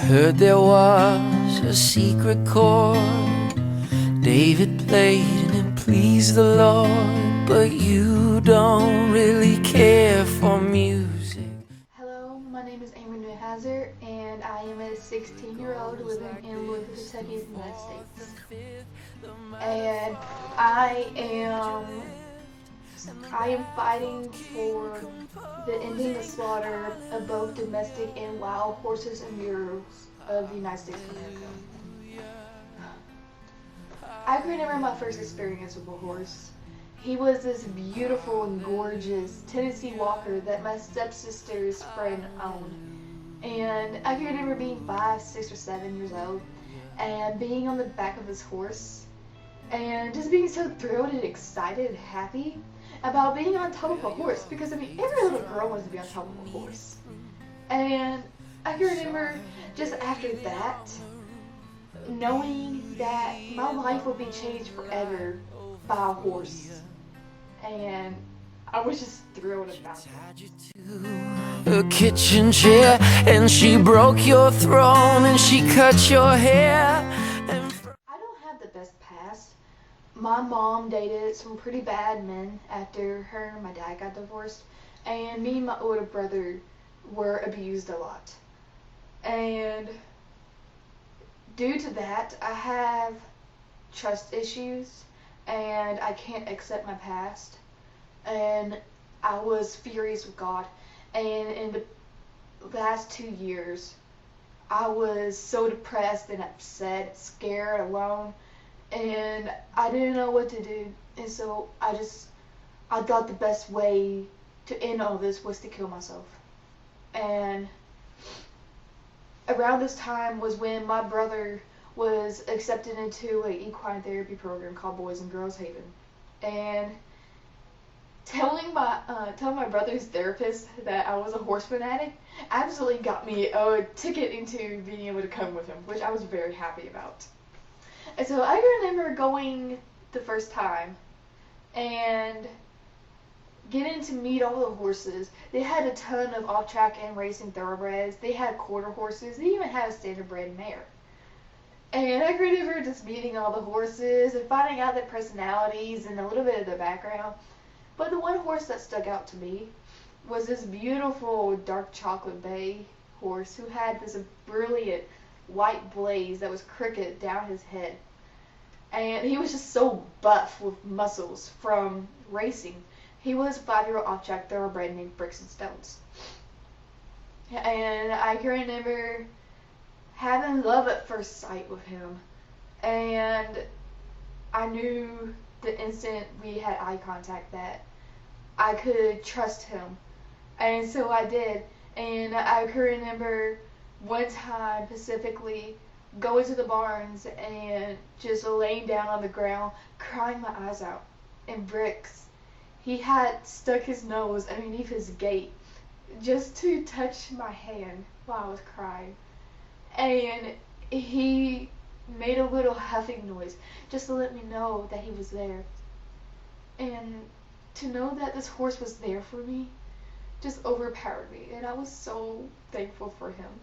Heard there was a secret chord David played and it pleased the Lord, but you don't really care for music. Hello, my name is Amy Hazard, and I am a 16-year-old living in Louisville, Kentucky, in the United States. And I am fighting for the ending the slaughter of both domestic and wild horses and mules of the United States of America. I can remember my first experience with a horse. He was this beautiful and gorgeous Tennessee Walker that my stepsister's friend owned. And I can remember being 5, 6, or 7 years old and being on the back of this horse and just being so thrilled and excited and happy about being on top of a horse, because I mean, every little girl wants to be on top of a horse. And I can remember just after that knowing that my life would be changed forever by a horse, and I was just thrilled about it. A kitchen chair, and she broke your throne, and she cut your hair. I don't have the best past. My mom dated some pretty bad men after her and my dad got divorced, and me and my older brother were abused a lot. And due to that, I have trust issues, and I can't accept my past. And I was furious with God. And in the last 2 years, I was so depressed and upset, scared, alone, and I didn't know what to do. And so I thought the best way to end all this was to kill myself. And around this time was when my brother was accepted into an equine therapy program called Boys and Girls Haven. And telling my brother's therapist that I was a horse fanatic absolutely got me a ticket into being able to come with him, which I was very happy about. And so I remember going the first time and getting to meet all the horses. They had a ton of off-track and racing thoroughbreds. They had quarter horses. They even had a standard-bred mare. And I remember just meeting all the horses and finding out their personalities and a little bit of their background. But the one horse that stuck out to me was this beautiful dark chocolate bay horse who had this brilliant white blaze that was crooked down his head. And he was just so buff with muscles from racing. He was a 5-year-old off-track thoroughbred named Bricks and Stones. And I can remember having love at first sight with him. And I knew the instant we had eye contact that I could trust him. And so I did. And I can remember one time specifically going to the barns and just laying down on the ground, crying my eyes out. And Bricks, he had stuck his nose underneath his gate just to touch my hand while I was crying. And he made a little huffing noise just to let me know that he was there. And to know that this horse was there for me just overpowered me, and I was so thankful for him.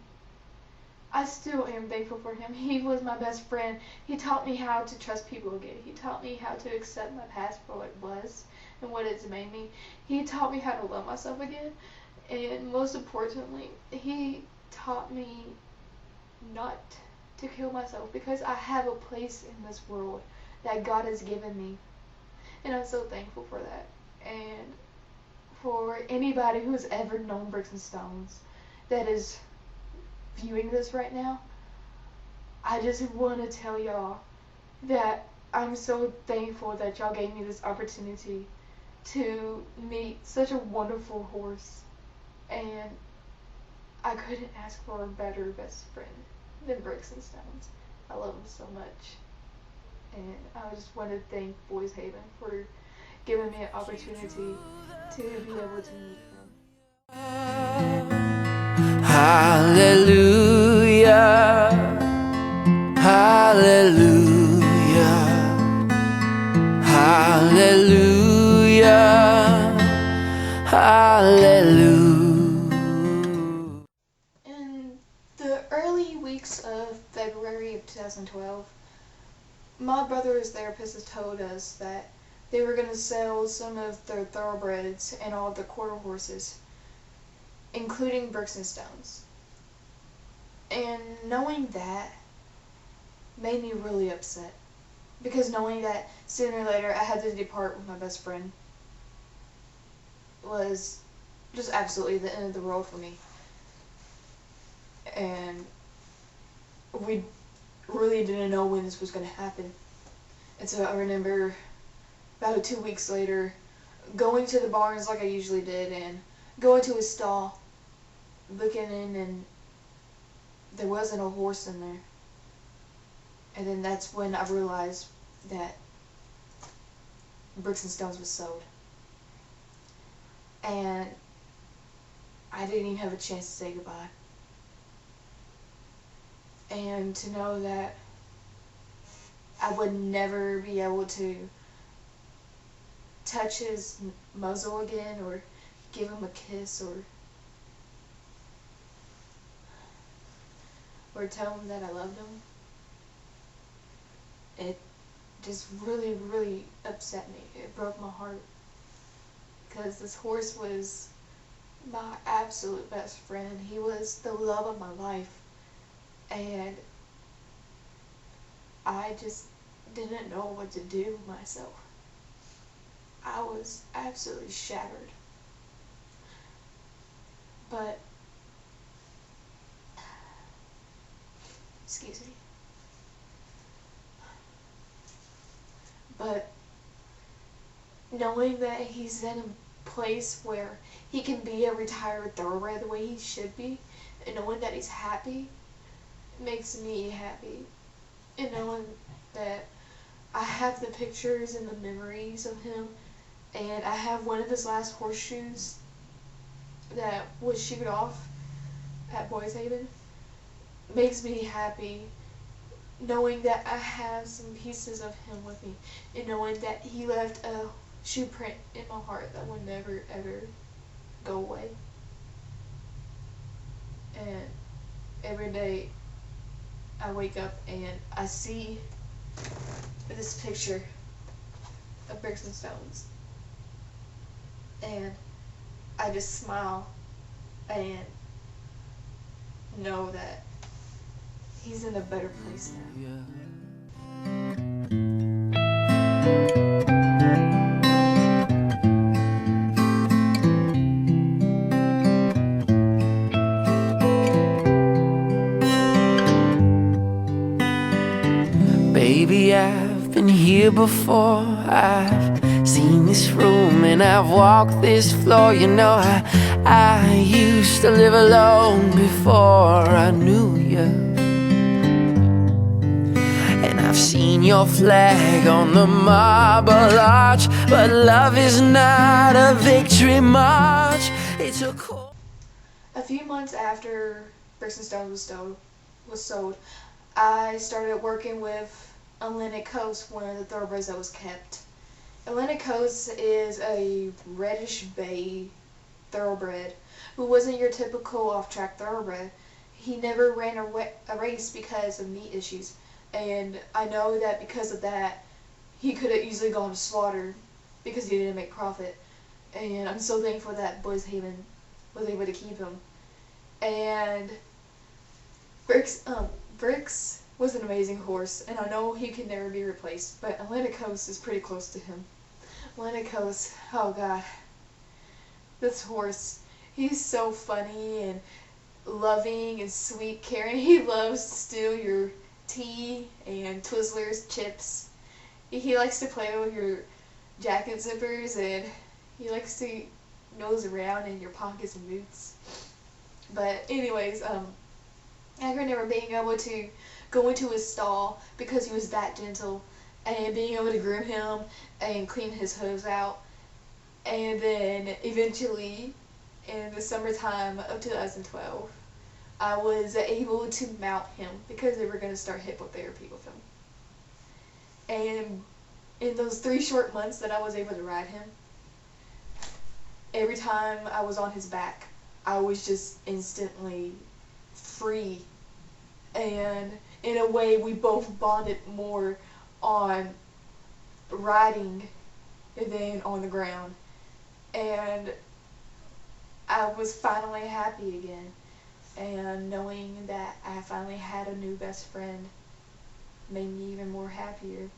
I still am thankful for him. He was my best friend. He taught me how to trust people again. He taught me how to accept my past for what it was and what it's made me. He taught me how to love myself again. And most importantly, he taught me not to kill myself, because I have a place in this world that God has given me. And I'm so thankful for that. And for anybody who's ever known Bricks and Stones that is viewing this right now, I just want to tell y'all that I'm so thankful that y'all gave me this opportunity to meet such a wonderful horse, and I couldn't ask for a better best friend than Bricks and Stones. I love him so much, and I just want to thank Boys Haven for giving me an opportunity to be able to meet him. Hallelujah, hallelujah, hallelujah, hallelujah. In the early weeks weeks of February of 2012, my brother's therapist has told us that they were going to sell some of their thoroughbreds and all of their quarter horses, including bricks and stones. And knowing that made me really upset, because knowing that sooner or later I had to depart with my best friend was just absolutely the end of the world for me. And we really didn't know when this was going to happen. And so I remember about 2 weeks later going to the barns like I usually did and going to his stall, looking in, and there wasn't a horse in there. And then that's when I realized that Bricks and Stones was sold. And I didn't even have a chance to say goodbye. And to know that I would never be able to touch his muzzle again or give him a kiss or tell him that I loved him, it just really, really upset me. It broke my heart, because this horse was my absolute best friend. He was the love of my life, and I just didn't know what to do with myself. I was absolutely shattered. But, excuse me. But knowing that he's in a place where he can be a retired thoroughbred the way he should be, and knowing that he's happy, makes me happy. And knowing that I have the pictures and the memories of him, and I have one of his last horseshoes that was shoot off at Boys Haven, makes me happy. Knowing that I have some pieces of him with me, and knowing that he left a shoe print in my heart that will never ever go away. And every day I wake up and I see this picture of Bricks and Stones, and I just smile and know that he's in a better place now. Baby, I've been here before. I've seen this room and I've walked this floor. You know, I used to live alone before I knew you. And I've seen your flag on the marble arch, but love is not a victory march. It's a cold. A few months after Bricks and Stones was sold, I started working with Atlantic Coast, one of the thoroughbreds that was kept. Atlantic Coast is a reddish bay thoroughbred who wasn't your typical off-track thoroughbred. He never ran a race because of meat issues, and I know that because of that, he could have easily gone to slaughter because he didn't make profit. And I'm so thankful that Boys Haven was able to keep him. And Bricks was an amazing horse, and I know he can never be replaced, but Atlantic Coast is pretty close to him. Atlantic Coast, oh god, this horse, he's so funny and loving and sweet, caring. He loves to steal your tea and Twizzlers chips. He likes to play with your jacket zippers, and he likes to nose around in your pockets and boots. But anyways, I remember being able to go into his stall because he was that gentle, and being able to groom him and clean his hooves out. And then eventually, in the summertime of 2012, I was able to mount him because they were going to start hippotherapy with him. And in those 3 short months that I was able to ride him, every time I was on his back, I was just instantly free and in a way we both bonded more on riding than on the ground. And I was finally happy again, and knowing that I finally had a new best friend made me even more happier,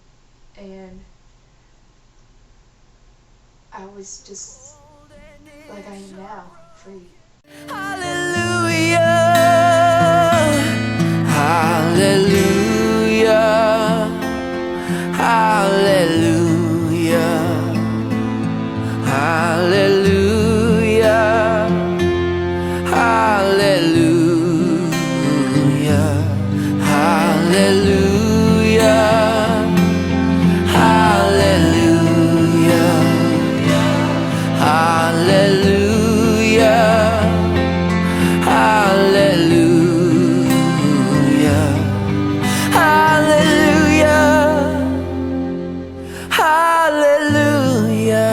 and I was just like I am now, free. Hallelujah, hallelujah, hallelujah, hallelujah, hallelujah, hallelujah, hallelujah, hallelujah, hallelujah, hallelujah, hallelujah,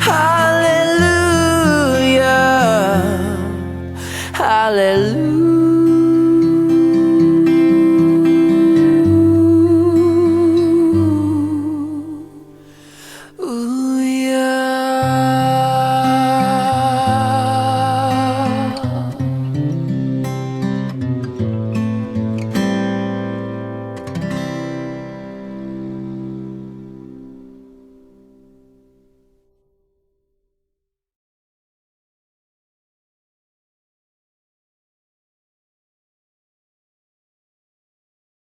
hallelujah, hallelujah.